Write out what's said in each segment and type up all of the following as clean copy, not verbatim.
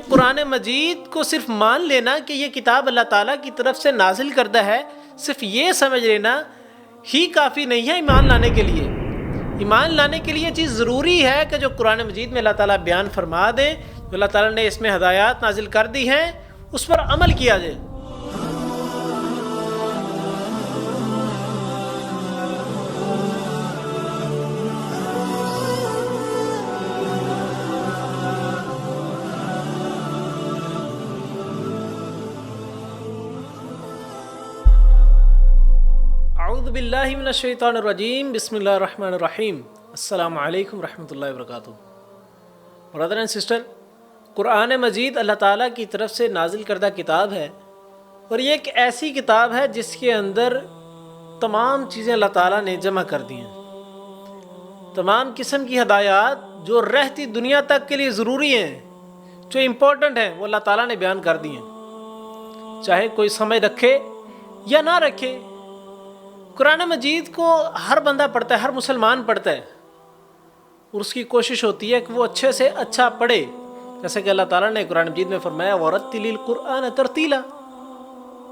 قرآن مجید کو صرف مان لینا کہ یہ کتاب اللہ تعالیٰ کی طرف سے نازل کردہ ہے، صرف یہ سمجھ لینا ہی کافی نہیں ہے ایمان لانے کے لیے۔ ایمان لانے کے لیے یہ چیز ضروری ہے کہ جو قرآن مجید میں اللہ تعالیٰ بیان فرما دیں، جو اللہ تعالیٰ نے اس میں ہدایات نازل کر دی ہیں، اس پر عمل کیا جائے۔ اعوذ باللہ من الشیطان الرجیم، بسم اللہ الرحمن الرحیم۔ السلام علیکم ورحمۃ اللہ وبرکاتہ۔ برادر اینڈ سسٹر، قرآن مجید اللہ تعالیٰ کی طرف سے نازل کردہ کتاب ہے، اور یہ ایک ایسی کتاب ہے جس کے اندر تمام چیزیں اللہ تعالیٰ نے جمع کر دی ہیں۔ تمام قسم کی ہدایات جو رہتی دنیا تک کے لیے ضروری ہیں، جو امپورٹنٹ ہیں، وہ اللہ تعالیٰ نے بیان کر دی ہیں، چاہے کوئی سمجھ رکھے یا نہ رکھے۔ قرآن مجید کو ہر بندہ پڑھتا ہے، ہر مسلمان پڑھتا ہے، اور اس کی کوشش ہوتی ہے کہ وہ اچھے سے اچھا پڑھے، جیسے کہ اللہ تعالیٰ نے قرآن مجید میں فرمایا وَرَتِّلِ الْقُرْآنَ تَرْتِيلًا،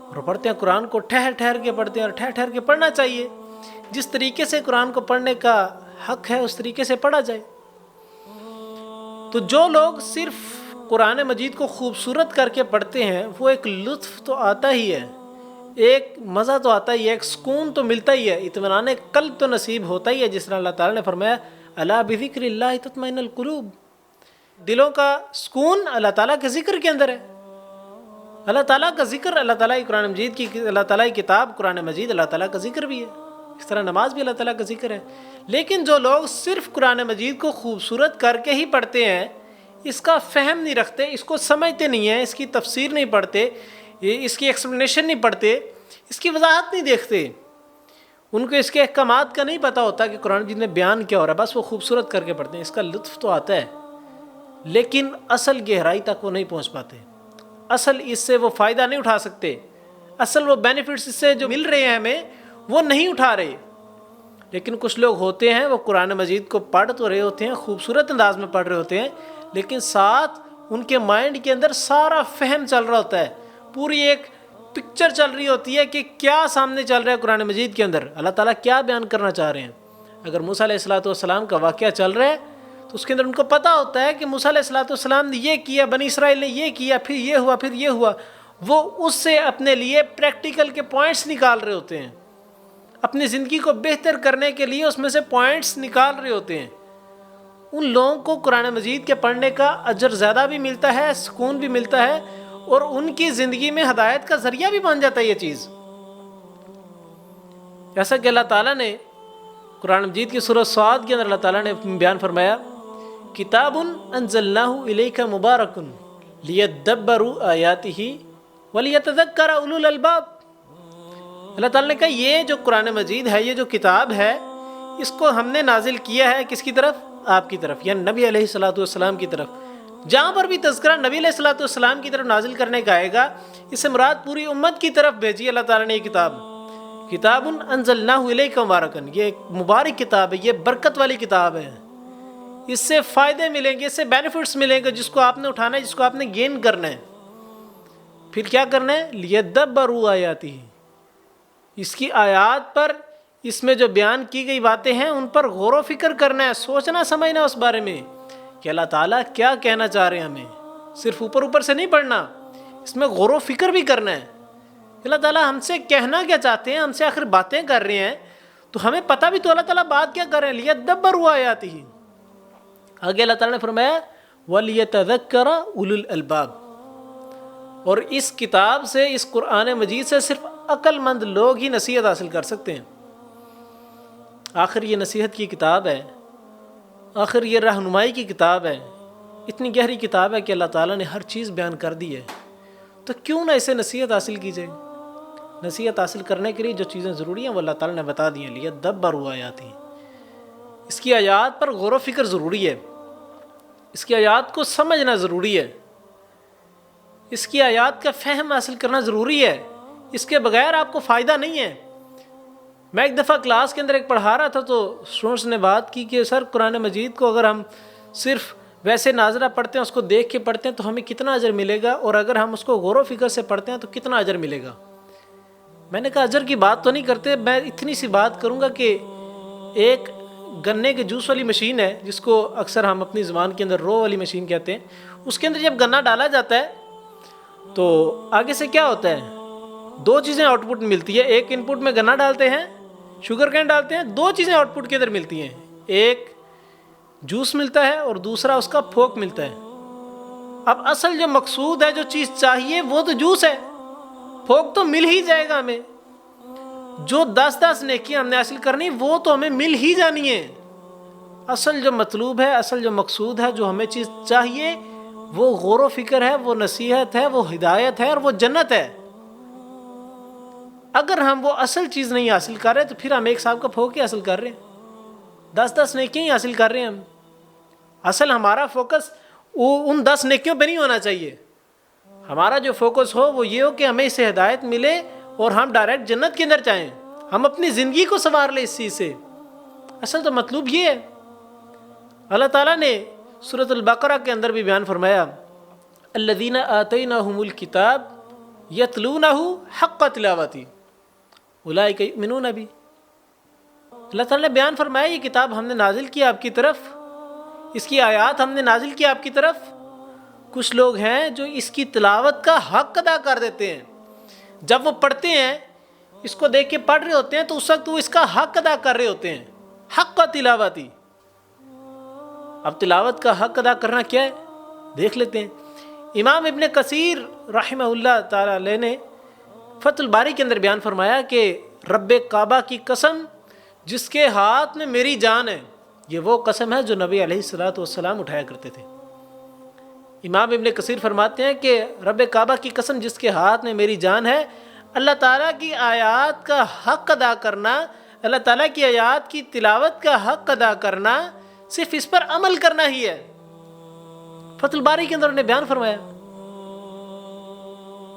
اور پڑھتے ہیں قرآن کو ٹھہر ٹھہر کے پڑھتے ہیں، اور ٹھہر ٹھہر کے پڑھنا چاہیے۔ جس طریقے سے قرآن کو پڑھنے کا حق ہے اس طریقے سے پڑھا جائے۔ تو جو لوگ صرف قرآن مجید کو خوبصورت کر کے پڑھتے ہیں، وہ ایک لطف تو آتا ہی ہے، ایک مزہ تو آتا ہی ہے، ایک سکون تو ملتا ہی ہے، اطمینان قلب تو نصیب ہوتا ہی ہے، جس طرح اللہ تعالیٰ نے فرمایا الا بذکر اللہ تطمئن القلوب، دلوں کا سکون اللہ تعالیٰ کے ذکر کے اندر ہے۔ اللہ تعالیٰ کا ذکر، اللہ تعالیٰ کی قرآن مجید کی، اللہ تعالیٰ کی کتاب قرآن مجید اللہ تعالیٰ کا ذکر بھی ہے، اس طرح نماز بھی اللہ تعالیٰ کا ذکر ہے۔ لیکن جو لوگ صرف قرآن مجید کو خوبصورت کر کے ہی پڑھتے ہیں، اس کا فہم نہیں رکھتے، اس کو سمجھتے نہیں ہیں، اس کی تفسیر نہیں پڑھتے، اس کی ایکسپلینیشن نہیں پڑھتے، اس کی وضاحت نہیں دیکھتے، ان کو اس کے احکامات کا نہیں پتہ ہوتا کہ قرآن مجید میں بیان کیا ہو رہا ہے، بس وہ خوبصورت کر کے پڑھتے ہیں۔ اس کا لطف تو آتا ہے، لیکن اصل گہرائی تک وہ نہیں پہنچ پاتے، اصل اس سے وہ فائدہ نہیں اٹھا سکتے، اصل وہ بینیفٹس اس سے جو مل رہے ہیں ہمیں وہ نہیں اٹھا رہے۔ لیکن کچھ لوگ ہوتے ہیں وہ قرآن مجید کو پڑھ تو رہے ہوتے ہیں، خوبصورت انداز میں پڑھ رہے ہوتے ہیں، لیکن ساتھ ان کے مائنڈ کے اندر سارا فہم چل رہا ہوتا ہے، پوری ایک پکچر چل رہی ہوتی ہے کہ کیا سامنے چل رہا ہے قرآن مجید کے اندر، اللہ تعالیٰ کیا بیان کرنا چاہ رہے ہیں۔ اگر موسیٰ علیہ السلام کا واقعہ چل رہا ہے تو اس کے اندر ان کو پتہ ہوتا ہے کہ موسیٰ علیہ السلام نے یہ کیا، بنی اسرائیل نے یہ کیا، پھر یہ ہوا، پھر یہ ہوا۔ وہ اس سے اپنے لیے پریکٹیکل کے پوائنٹس نکال رہے ہوتے ہیں، اپنی زندگی کو بہتر کرنے کے لیے اس میں سے پوائنٹس نکال رہے ہوتے ہیں۔ ان لوگوں کو قرآن مجید کے پڑھنے کا اجر زیادہ بھی ملتا ہے، سکون بھی ملتا ہے، اور ان کی زندگی میں ہدایت کا ذریعہ بھی بن جاتا ہے یہ چیز۔ جیسا کہ اللہ تعالیٰ نے قرآن مجید کی سورۃ صاد کے اندر اللہ تعالیٰ نے بیان فرمایا کتاب انزلناہ الیک مبارک لیدبروا آیاتہ ولیتذکر اولو الالباب۔ اللہ تعالیٰ نے کہا یہ جو قرآن مجید ہے، یہ جو کتاب ہے، اس کو ہم نے نازل کیا ہے کس کی طرف؟ آپ کی طرف، یعنی نبی علیہ السلام کی طرف۔ جہاں پر بھی تذکرہ نبی علیہ السلام کی طرف نازل کرنے کا آئے گا، اس سے مراد پوری امت کی طرف بھیجی اللہ تعالیٰ نے یہ کتاب۔ کتاب انزلناہ الیک مبارک، یہ ایک مبارک کتاب ہے، یہ برکت والی کتاب ہے، اس سے فائدے ملیں گے، اس سے بینیفٹس ملیں گے، جس کو آپ نے اٹھانا ہے، جس کو آپ نے گین کرنا ہے۔ پھر کیا کرنا ہے؟ لیدبروا آیاتہ، اس کی آیات پر، اس میں جو بیان کی گئی باتیں ہیں ان پر غور و فکر کرنا ہے، سوچنا سمجھنا اس بارے میں کہ اللہ تعالیٰ کیا کہنا چاہ رہے ہیں ہمیں۔ صرف اوپر اوپر سے نہیں پڑھنا، اس میں غور و فکر بھی کرنا ہے کہ اللہ تعالیٰ ہم سے کہنا کیا چاہتے ہیں، ہم سے آخر باتیں کر رہے ہیں تو ہمیں پتہ بھی تو اللہ تعالیٰ بات کیا کر رہے ہیں۔ لیدبروا آیاتہ، آگے اللہ تعالیٰ نے فرمایا ولیتذکر اولو الالباب، اور اس کتاب سے، اس قرآن مجید سے صرف عقل مند لوگ ہی نصیحت حاصل کر سکتے ہیں۔ آخر یہ نصیحت کی کتاب ہے، آخر یہ رہنمائی کی کتاب ہے، اتنی گہری کتاب ہے کہ اللہ تعالیٰ نے ہر چیز بیان کر دی ہے، تو کیوں نہ اسے نصیحت حاصل کی جائے۔ نصیحت حاصل کرنے کے لیے جو چیزیں ضروری ہیں وہ اللہ تعالیٰ نے بتا دی ہیں۔ لیدبروا آیاتہ، اس کی آیات پر غور و فکر ضروری ہے، اس کی آیات کو سمجھنا ضروری ہے، اس کی آیات کا فہم حاصل کرنا ضروری ہے، اس کے بغیر آپ کو فائدہ نہیں ہے۔ میں ایک دفعہ کلاس کے اندر ایک پڑھا رہا تھا تو اسٹوڈنٹس نے بات کی کہ سر قرآن مجید کو اگر ہم صرف ویسے ناظرہ پڑھتے ہیں، اس کو دیکھ کے پڑھتے ہیں تو ہمیں کتنا اجر ملے گا، اور اگر ہم اس کو غور و فکر سے پڑھتے ہیں تو کتنا اجر ملے گا۔ میں نے کہا اجر کی بات تو نہیں کرتے، میں اتنی سی بات کروں گا کہ ایک گنے کے جوس والی مشین ہے، جس کو اکثر ہم اپنی زبان کے اندر رو والی مشین کہتے ہیں، اس کے اندر جب گنا ڈالا جاتا ہے تو آگے سے کیا ہوتا ہے، دو چیزیں آؤٹ پٹ ملتی ہے۔ ایک ان پٹ میں گنا ڈالتے ہیں، شوگر کین ڈالتے ہیں، دو چیزیں آؤٹ پٹ کے اندر ملتی ہیں، ایک جوس ملتا ہے اور دوسرا اس کا پھوک ملتا ہے۔ اب اصل جو مقصود ہے، جو چیز چاہیے وہ تو جوس ہے، پھوک تو مل ہی جائے گا ہمیں۔ جو 10 نیکیاں ہم نے حاصل کرنی وہ تو ہمیں مل ہی جانی ہے۔ اصل جو مطلوب ہے، اصل جو مقصود ہے، جو ہمیں چیز چاہیے وہ غور و فکر ہے، وہ نصیحت ہے، وہ ہدایت ہے، اور وہ جنت ہے۔ اگر ہم وہ اصل چیز نہیں حاصل کر رہے تو پھر ہم ایک صاحب کا پھوک ہی حاصل کر رہے ہیں، 10 نیکیاں ہی حاصل کر رہے ہیں ہم۔ اصل ہمارا فوکس ان 10 نیکیوں پہ نہیں ہونا چاہیے، ہمارا جو فوکس ہو وہ یہ ہو کہ ہمیں اس سے ہدایت ملے اور ہم ڈائریکٹ جنت کے اندر جائیں، ہم اپنی زندگی کو سنوار لیں اس چیز سے۔ اصل تو مطلوب یہ ہے۔ اللہ تعالیٰ نے سورۃ البقرہ کے اندر بھی بیان فرمایا، الذین آتیناہم الکتاب یتلونہ حق تلاوتہ اولئک یؤمنون بہ۔ اللہ تعالیٰ نے بیان فرمایا یہ کتاب ہم نے نازل کی آپ کی طرف، اس کی آیات ہم نے نازل کی آپ کی طرف۔ کچھ لوگ ہیں جو اس کی تلاوت کا حق ادا کر دیتے ہیں، جب وہ پڑھتے ہیں، اس کو دیکھ کے پڑھ رہے ہوتے ہیں تو اس وقت وہ اس کا حق ادا کر رہے ہوتے ہیں، حق تلاوتی۔ اب تلاوت کا حق ادا کرنا کیا ہے دیکھ لیتے ہیں۔ امام ابن کثیر رحمہ اللہ تعالی علیہ نے فتح الباری کے اندر بیان فرمایا کہ رب کعبہ کی قسم جس کے ہاتھ میں میری جان ہے، یہ وہ قسم ہے جو نبی علیہ الصلوۃ والسلام اٹھایا کرتے تھے۔ امام ابن کثیر فرماتے ہیں کہ رب کعبہ کی قسم جس کے ہاتھ میں میری جان ہے، اللہ تعالیٰ کی آیات کا حق ادا کرنا، اللہ تعالیٰ کی آیات کی تلاوت کا حق ادا کرنا، صرف اس پر عمل کرنا ہی ہے۔ فتح الباری کے اندر انہوں نے بیان فرمایا۔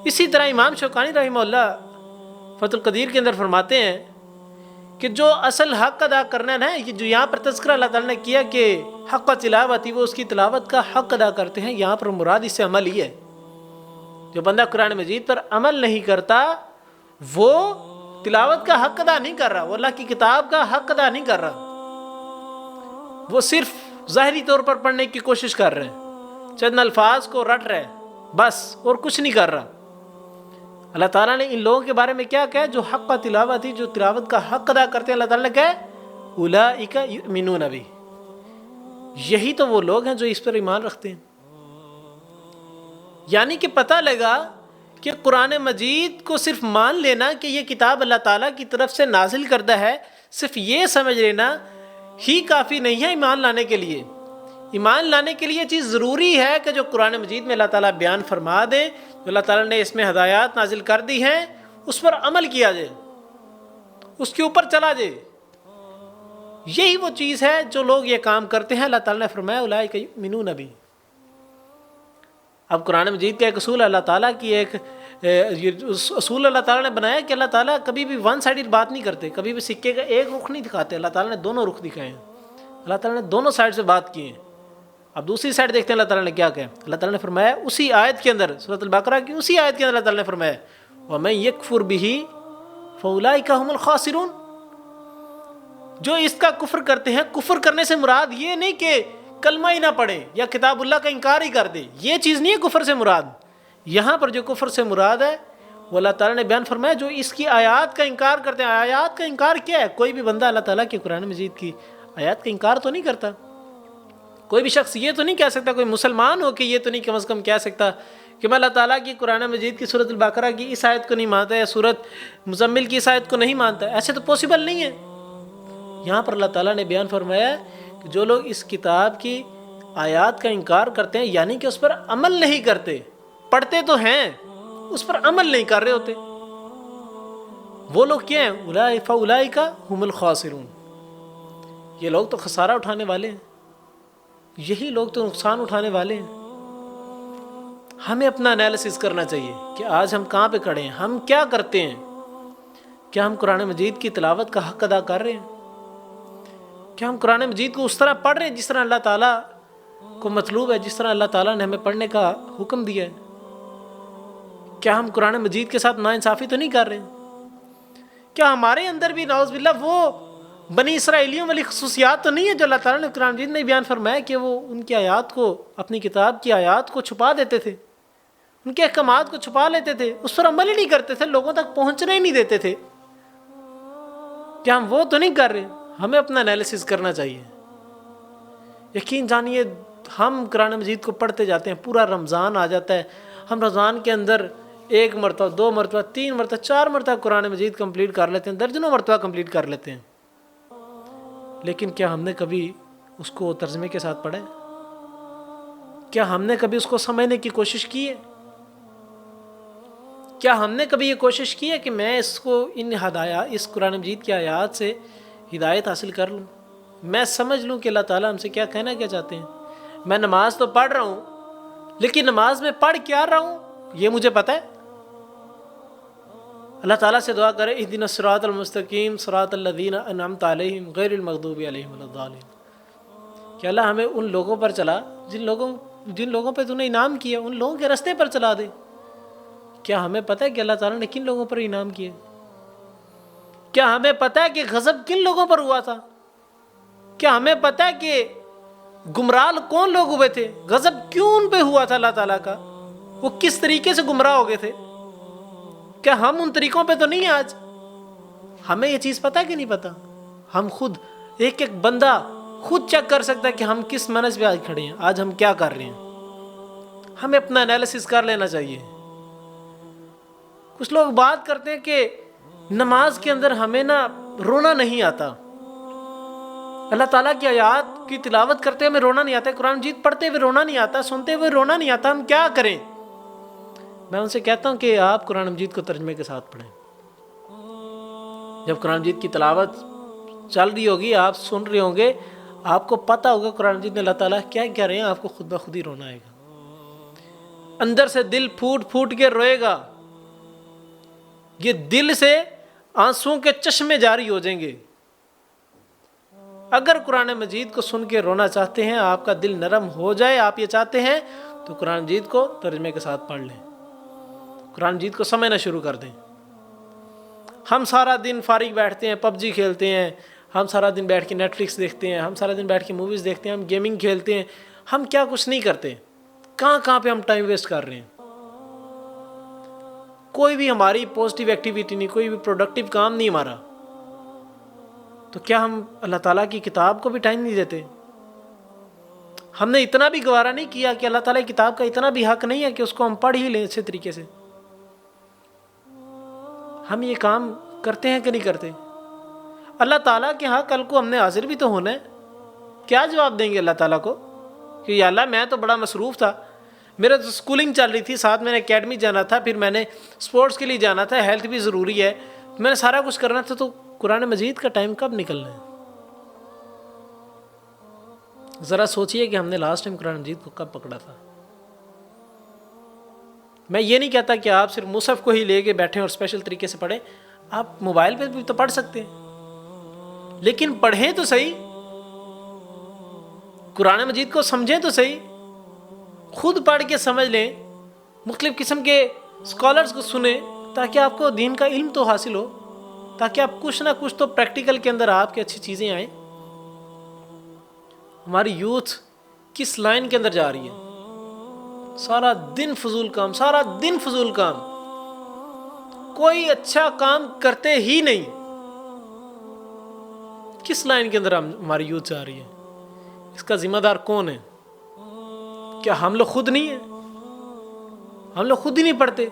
اسی طرح امام شوکانی رحمہ اللہ فتح القدیر کے اندر فرماتے ہیں کہ جو اصل حق ادا کرنا ہے، یہ جو یہاں پر تذکرہ اللہ تعالیٰ نے کیا کہ حق تلاوتی، وہ اس کی تلاوت کا حق ادا کرتے ہیں، یہاں پر مراد اس سے عمل ہی ہے۔ جو بندہ قرآن مجید پر عمل نہیں کرتا وہ تلاوت کا حق ادا نہیں کر رہا، وہ اللہ کی کتاب کا حق ادا نہیں کر رہا، وہ صرف ظاہری طور پر پڑھنے کی کوشش کر رہے ہیں، چند الفاظ کو رٹ رہے ہیں بس، اور کچھ نہیں کر رہا۔ اللہ تعالیٰ نے ان لوگوں کے بارے میں کیا کہا؟ جو حق تلاوتی، جو تلاوت کا حق ادا کرتے ہیں، اللہ تعالیٰ نے کہا اولئک یؤمنون بہ، یہی تو وہ لوگ ہیں جو اس پر ایمان رکھتے ہیں۔ یعنی کہ پتہ لگا کہ قرآن مجید کو صرف مان لینا کہ یہ کتاب اللہ تعالیٰ کی طرف سے نازل کردہ ہے، صرف یہ سمجھ لینا ہی کافی نہیں ہے ایمان لانے کے لیے۔ ایمان لانے کے لیے چیز ضروری ہے کہ جو قرآن مجید میں اللہ تعالیٰ بیان فرما دے، جو اللہ تعالیٰ نے اس میں ہدایات نازل کر دی ہیں، اس پر عمل کیا جائے، اس کے اوپر چلا جائے۔ یہی وہ چیز ہے جو لوگ یہ کام کرتے ہیں۔ اللہ تعالیٰ نے فرمایا اولئک یؤمنون بہ۔ اب قرآن مجید کا ایک اصول، اللہ تعالیٰ کی ایک اصول اللہ تعالیٰ نے بنایا کہ اللہ تعالیٰ کبھی بھی ون سائیڈڈ بات نہیں کرتے، کبھی بھی سکے کا ایک رخ نہیں دکھاتے، اللہ تعالیٰ نے دونوں رخ دکھائے ہیں، اللہ تعالیٰ نے دونوں سائڈ سے بات کی ہیں۔ اب دوسری سائڈ دیکھتے ہیں اللہ تعالیٰ نے کیا کہا۔ اللہ تعالیٰ نے فرمایا اسی آیت کے اندر، سورۃ البقرہ کی اسی آیت کے اندر اللہ تعالیٰ نے فرمایا وَمَن يَكْفُرْ بِهِ فَأُولَئِكَ هُمُ الْخَاسِرُونَ۔ جو اس کا کفر کرتے ہیں، کفر کرنے سے مراد یہ نہیں کہ کلمہ ہی نہ پڑھیں یا کتاب اللہ کا انکار ہی کر دیں، یہ چیز نہیں ہے کفر سے مراد۔ یہاں پر جو کفر سے مراد ہے وہ اللہ تعالیٰ نے بیان فرمایا جو اس کی آیات کا انکار کرتے ہیں۔ آیات کا انکار کیا ہے؟ کوئی بھی بندہ اللہ تعالیٰ کی قرآن مجید کی آیات کا انکار تو نہیں کرتا۔ کوئی بھی شخص یہ تو نہیں کہہ سکتا، کوئی مسلمان ہو کہ یہ تو نہیں کم از کم کہہ سکتا کہ میں اللہ تعالیٰ کی قرآن مجید کی سورۃ البقرہ کی اس آیت کو نہیں مانتا یا سورۃ مزمل کی اس آیت کو نہیں مانتا، ایسے تو پاسبل نہیں ہے۔ یہاں پر اللہ تعالیٰ نے بیان فرمایا کہ جو لوگ اس کتاب کی آیات کا انکار کرتے ہیں، یعنی کہ اس پر عمل نہیں کرتے، پڑھتے تو ہیں اس پر عمل نہیں کر رہے ہوتے، وہ لوگ کیا ہیں؟ فَأُولَئِكَ هُمُ الْخَاسِرُونَ۔ یہ لوگ تو خسارہ اٹھانے والے ہیں، یہی لوگ تو نقصان اٹھانے والے ہیں۔ ہمیں اپنا انالیسس کرنا چاہیے کہ آج ہم کہاں پہ کھڑے ہیں، ہم کیا کرتے ہیں۔ کیا ہم قرآن مجید کی تلاوت کا حق ادا کر رہے ہیں؟ کیا ہم قرآن مجید کو اس طرح پڑھ رہے ہیں جس طرح اللہ تعالیٰ کو مطلوب ہے جس طرح اللہ تعالیٰ نے ہمیں پڑھنے کا حکم دیا ہے؟ کیا ہم قرآن مجید کے ساتھ ناانصافی تو نہیں کر رہے ہیں؟ کیا ہمارے اندر بھی نعوذ باللہ وہ بنی اسرائیلیوں والی خصوصیات تو نہیں ہے جو اللہ تعالیٰ نے قرآن مجید میں بیان فرمایا کہ وہ ان کی آیات کو، اپنی کتاب کی آیات کو چھپا دیتے تھے، ان کے احکامات کو چھپا لیتے تھے، اس پر عمل ہی نہیں کرتے تھے، لوگوں تک پہنچنے ہی نہیں دیتے تھے؟ کیا ہم وہ تو نہیں کر رہے؟ ہمیں اپنا انالیسس کرنا چاہیے۔ یقین جانیے ہم قرآن مجید کو پڑھتے جاتے ہیں، پورا رمضان آ جاتا ہے، ہم رمضان کے اندر 1 مرتبہ 2 مرتبہ 3 مرتبہ 4 مرتبہ قرآن مجید کمپلیٹ کر لیتے ہیں، درجنوں مرتبہ کمپلیٹ کر لیتے ہیں، لیکن کیا ہم نے کبھی اس کو ترجمے کے ساتھ پڑھا ہے؟ کیا ہم نے کبھی اس کو سمجھنے کی کوشش کی ہے؟ کیا ہم نے کبھی یہ کوشش کی ہے کہ میں اس کو اس قرآن مجید کی آیات سے ہدایت حاصل کر لوں، میں سمجھ لوں کہ اللہ تعالیٰ ہم سے کیا کہنا کیا چاہتے ہیں؟ میں نماز تو پڑھ رہا ہوں، لیکن نماز میں پڑھ کیا رہا ہوں یہ مجھے پتہ ہے؟ اللہ تعالیٰ سے دعا کرے اہدنا الصراط المستقیم صراط الذین انعمت علیہم غیر المغضوب علیہم ولا الضالین، کہ اللہ ہمیں ان لوگوں پر چلا جن لوگوں پہ تو نے انعام کیا، ان لوگوں کے راستے پر چلا دے۔ کیا ہمیں پتہ ہے کہ اللہ تعالیٰ نے کن لوگوں پر انعام کیا؟ کیا ہمیں پتہ ہے کہ غضب کن لوگوں پر ہوا تھا؟ کیا ہمیں پتہ ہے کہ گمراہ کون لوگ ہوئے تھے؟ غضب کیوں ان پہ ہوا تھا اللہ تعالیٰ کا؟ وہ کس طریقے سے گمراہ ہو گئے تھے؟ کیا ہم ان طریقوں پہ تو نہیں ہیں آج؟ ہمیں یہ چیز پتہ ہے کہ نہیں پتہ؟ ہم خود ایک بندہ خود چیک کر سکتا ہے کہ ہم کس منہج پہ آج کھڑے ہیں، آج ہم کیا کر رہے ہیں۔ ہمیں اپنا انالیسس کر لینا چاہیے۔ کچھ لوگ بات کرتے ہیں کہ نماز کے اندر ہمیں رونا نہیں آتا، اللہ تعالیٰ کی آیات کی تلاوت کرتے ہوئے رونا نہیں آتا، قرآن مجید پڑھتے ہوئے رونا نہیں آتا، سنتے ہوئے رونا نہیں آتا، ہم کیا کریں؟ میں ان سے کہتا ہوں کہ آپ قرآن مجید کو ترجمے کے ساتھ پڑھیں۔ جب قرآن مجید کی تلاوت چل رہی ہوگی، آپ سن رہے ہوں گے، آپ کو پتہ ہوگا قرآن مجید میں اللہ تعالیٰ کیا کہہ رہے ہیں، آپ کو خود بخود ہی رونا آئے گا، اندر سے دل پھوٹ پھوٹ کے روئے گا، یہ دل سے آنسوؤں کے چشمے جاری ہو جائیں گے۔ اگر قرآن مجید کو سن کے رونا چاہتے ہیں، آپ کا دل نرم ہو جائے، آپ یہ چاہتے ہیں، تو قرآن مجید کو ترجمے کے ساتھ پڑھ لیں، قرآن مجید کو سمجھنا شروع کر دیں۔ ہم سارا دن فارغ بیٹھتے ہیں، پب جی کھیلتے ہیں، ہم سارا دن بیٹھ کے نیٹ فلکس دیکھتے ہیں، ہم سارا دن بیٹھ کے موویز دیکھتے ہیں، ہم گیمنگ کھیلتے ہیں، ہم کیا کچھ نہیں کرتے، کہاں پہ ہم ٹائم ویسٹ کر رہے ہیں؟ کوئی بھی ہماری پازیٹیو ایکٹیویٹی نہیں، کوئی بھی پروڈکٹیو کام نہیں ہمارا، تو کیا ہم اللہ تعالیٰ کی کتاب کو بھی ٹائم نہیں دیتے؟ ہم نے اتنا بھی گوارا نہیں کیا کہ اللہ تعالیٰ کی کتاب کا اتنا بھی حق نہیں ہے کہ اس کو ہم پڑھ ہی لیں اچھے طریقے سے؟ ہم یہ کام کرتے ہیں کہ نہیں کرتے؟ اللہ تعالیٰ کے ہاں کل کو ہم نے حاضر بھی تو ہونا ہے، کیا جواب دیں گے اللہ تعالیٰ کو کہ یا اللہ میں تو بڑا مصروف تھا، میرا تو اسکولنگ چل رہی تھی، ساتھ میں نے اکیڈمی جانا تھا، پھر میں نے اسپورٹس کے لیے جانا تھا، ہیلتھ بھی ضروری ہے، میں نے سارا کچھ کرنا تھا، تو قرآن مجید کا ٹائم کب نکلنا ہے؟ ذرا سوچئے کہ ہم نے لاسٹ ٹائم قرآن مجید کو کب پکڑا تھا۔ میں یہ نہیں کہتا کہ آپ صرف مصحف کو ہی لے کے بیٹھیں اور اسپیشل طریقے سے پڑھیں، آپ موبائل پہ بھی تو پڑھ سکتے ہیں، لیکن پڑھیں تو صحیح، قرآن مجید کو سمجھیں تو صحیح، خود پڑھ کے سمجھ لیں، مختلف قسم کے اسکالرز کو سنیں، تاکہ آپ کو دین کا علم تو حاصل ہو، تاکہ آپ کچھ نہ کچھ تو پریکٹیکل کے اندر آپ کے اچھی چیزیں آئیں۔ ہماری یوتھ کس لائن کے اندر جا رہی ہے؟ سارا دن فضول کام، سارا دن فضول کام، کوئی اچھا کام کرتے ہی نہیں۔ کس لائن کے اندر ہماری یوتھ جا رہی ہے؟ اس کا ذمہ دار کون ہے؟ کیا ہم لوگ خود نہیں ہیں؟ ہم لوگ خود ہی نہیں پڑھتے؟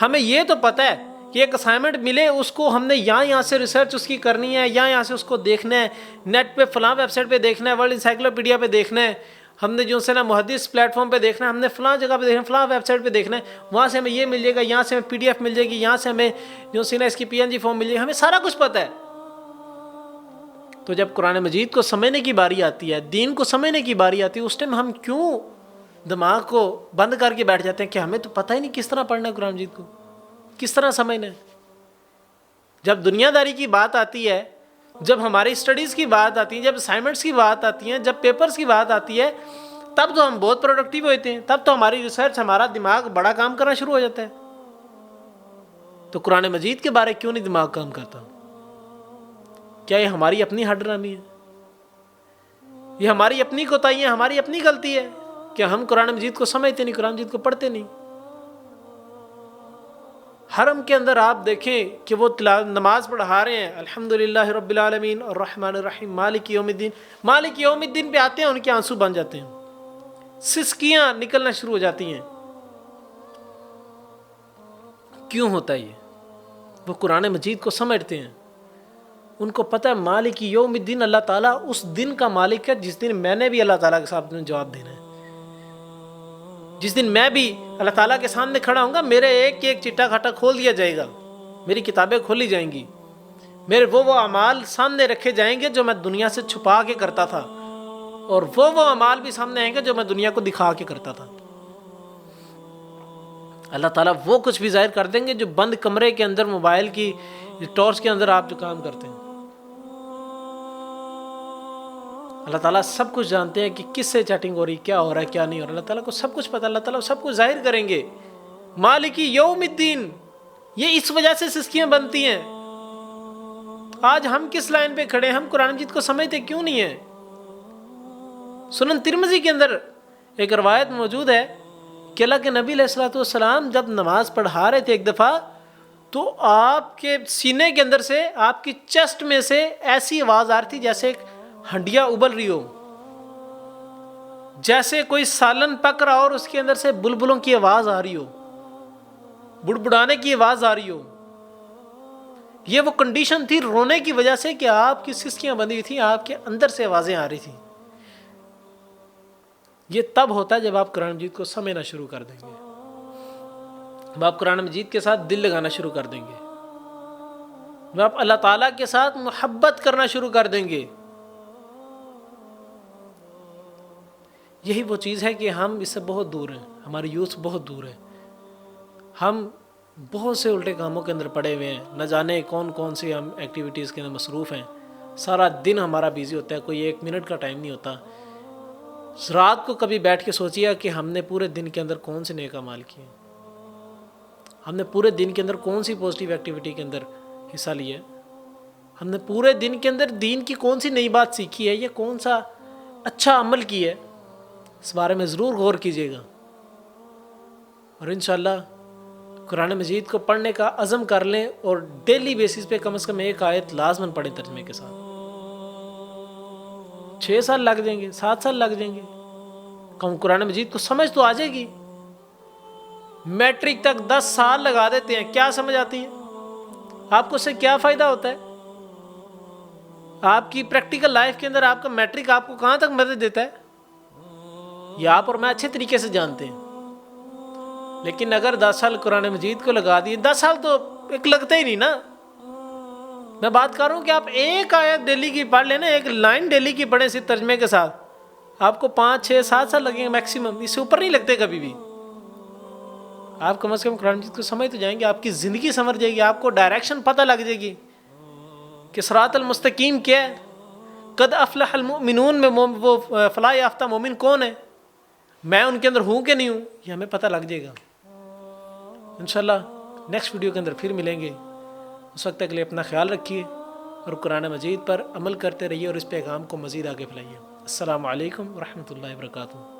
ہمیں یہ تو پتہ ہے کہ ایک اسائنمنٹ ملے، اس کو ہم نے یہاں سے ریسرچ اس کی کرنی ہے، یہاں سے اس کو دیکھنا ہے، نیٹ پہ فلاں ویب سائٹ پہ دیکھنا ہے، ورلڈ انسائکلوپیڈیا پہ دیکھنا ہے، ہم نے جو سے نا محدث پلیٹ فارم پہ دیکھنا ہے، ہم نے فلاں جگہ پہ دیکھنا ہے، فلاں ویب سائٹ پہ دیکھنا ہے، وہاں سے ہمیں یہ مل جائے گا، یہاں سے ہمیں PDF مل جائے گی، یہاں سے ہمیں جو سے نا اس کی PNG فارم مل جائے گی، ہمیں سارا کچھ پتہ ہے۔ تو جب قرآن مجید کو سمجھنے کی باری آتی ہے، دین کو سمجھنے کی باری آتی ہے، اس ٹائم ہم کیوں دماغ کو بند کر کے بیٹھ جاتے ہیں کہ ہمیں تو پتہ ہی نہیں کس طرح پڑھنا ہے قرآن مجید کو، کس طرح سمجھنا ہے۔ جب دنیا داری کی بات آتی ہے جب ہماری اسٹڈیز کی بات آتی ہے، جب اسائنمنٹس کی بات آتی ہے، جب پیپرز کی بات آتی ہے، تب تو ہم بہت پروڈکٹیو ہوتے ہیں، تب تو ہماری ریسرچ، ہمارا دماغ بڑا کام کرنا شروع ہو جاتا ہے. تو قرآن مجید کے بارے کیوں نہیں دماغ کام کرتا؟ کیا یہ ہماری اپنی ہٹ رانی ہے؟ یہ ہماری اپنی کوتاہی ہے، ہماری اپنی غلطی ہے کہ ہم قرآن مجید کو سمجھتے نہیں، قرآن مجید کو پڑھتے نہیں. حرم کے اندر آپ دیکھیں کہ وہ نماز پڑھا رہے ہیں، الحمدللہ رب العالمین الرحمن الرحیم مالک یوم الدین، مالک یوم الدین پہ آتے ہیں، ان کے آنسو بن جاتے ہیں، سسکیاں نکلنا شروع ہو جاتی ہیں. کیوں ہوتا ہے یہ؟ وہ قرآن مجید کو سمجھتے ہیں، ان کو پتہ ہے مالک یوم الدین، اللہ تعالیٰ اس دن کا مالک ہے جس دن میں نے بھی اللہ تعالیٰ کے سامنے جواب دینا ہے، جس دن میں بھی اللہ تعالیٰ کے سامنے کھڑا ہوں گا، میرے ایک ایک چٹا کھاٹا کھول دیا جائے گا، میری کتابیں کھولی جائیں گی، میرے وہ اعمال سامنے رکھے جائیں گے جو میں دنیا سے چھپا کے کرتا تھا، اور وہ اعمال بھی سامنے آئیں گے جو میں دنیا کو دکھا کے کرتا تھا. اللہ تعالیٰ وہ کچھ بھی ظاہر کر دیں گے جو بند کمرے کے اندر موبائل کی ٹارچ کے اندر آپ جو کام کرتے ہیں. اللہ تعالیٰ سب کچھ جانتے ہیں کہ کس سے چیٹنگ ہو رہی، کیا ہو رہا ہے، کیا نہیں ہو رہا. اللہ تعالیٰ کو سب کچھ پتہ، اللہ تعالیٰ سب کچھ ظاہر کریں گے. مالک یوم الدین، یہ اس وجہ سے سسکیاں بنتی ہیں. آج ہم کس لائن پہ کھڑے ہیں؟ ہم قرآن مجید کو سمجھتے کیوں نہیں ہیں؟ سنن ترمذی کے اندر ایک روایت موجود ہے کہ اللہ کے نبی علیہ الصلوۃ والسلام جب نماز پڑھا رہے تھے ایک دفعہ، تو آپ کے سینے کے اندر سے، آپ کی چیسٹ میں سے ایسی آواز آ رہی تھی جیسے ایک ہنڈیا ابل رہی ہو، جیسے کوئی سالن پک رہا ہو اور اس کے اندر سے بلبلوں کی آواز آ رہی ہو، بڑبڑانے کی آواز آ رہی ہو. یہ وہ کنڈیشن تھی رونے کی وجہ سے کہ آپ کی سسکیاں بندھی ہوئی تھیں، آپ کے اندر سے آوازیں آ رہی تھیں. یہ تب ہوتا ہے جب آپ قرآن مجید کو سمجھنا شروع کر دیں گے، جب آپ قرآن مجید کے ساتھ دل لگانا شروع کر دیں گے، جب آپ اللہ تعالیٰ کے ساتھ محبت کرنا شروع کر دیں گے. یہی وہ چیز ہے کہ ہم اس سے بہت دور ہیں، ہماری یوتھ بہت دور ہے. ہم بہت سے الٹے کاموں کے اندر پڑے ہوئے ہیں، نہ جانے کون کون سی ہم ایکٹیویٹیز کے اندر مصروف ہیں. سارا دن ہمارا بیزی ہوتا ہے، کوئی 1 منٹ کا ٹائم نہیں ہوتا. رات کو کبھی بیٹھ کے سوچیا کہ ہم نے پورے دن کے اندر کون سے نیک اعمال کیے، ہم نے پورے دن کے اندر کون سی پازیٹیو ایکٹیویٹی کے اندر حصہ لیا ہے، ہم نے پورے دن کے اندر دین کی کون سی نئی بات سیکھی ہے، یا کون سا اچھا عمل کیا ہے. اس بارے میں ضرور غور کیجیے گا، اور انشاءاللہ قرآن مجید کو پڑھنے کا عزم کر لیں، اور ڈیلی بیسس پہ کم از کم ایک آیت لازماً پڑھیں ترجمے کے ساتھ. 6 سال لگ جائیں گے، 7 سال لگ جائیں گے، کم قرآن مجید کو سمجھ تو آ جائے گی. میٹرک تک 10 سال لگا دیتے ہیں، کیا سمجھ آتی ہے آپ کو؟ اس سے کیا فائدہ ہوتا ہے؟ آپ کی پریکٹیکل لائف کے اندر آپ کا میٹرک آپ کو کہاں تک مدد دیتا ہے؟ یہ آپ اور میں اچھے طریقے سے جانتے ہیں. لیکن اگر 10 سال قرآن مجید کو لگا دیے، 10 سال تو ایک لگتا ہی نہیں نا. میں بات کر رہا ہوں کہ آپ ایک آیت ڈیلی کی پڑھ لینا، ایک لائن ڈیلی کی پڑھیں صرف ترجمے کے ساتھ، آپ کو 5 6 7 سال لگیں گے میکسیمم، اس سے اوپر نہیں لگتے کبھی بھی. آپ کم از کم قرآن مجید کو سمجھ تو جائیں گے، آپ کی زندگی سنور جائے گی، آپ کو ڈائریکشن پتہ لگ جائے گی کہ صراط المستقیم کیا ہے. قد افلح المؤمنون میں وہ فلاح یافتہ مومن کون ہے، میں ان کے اندر ہوں کہ نہیں ہوں، یہ ہمیں پتہ لگ جائے گا. انشاءاللہ نیکسٹ ویڈیو کے اندر پھر ملیں گے. اس وقت تک کے لیے اپنا خیال رکھیے، اور قرآن مجید پر عمل کرتے رہیے، اور اس پیغام کو مزید آگے پھیلائیے. السلام علیکم ورحمۃ اللہ وبرکاتہ.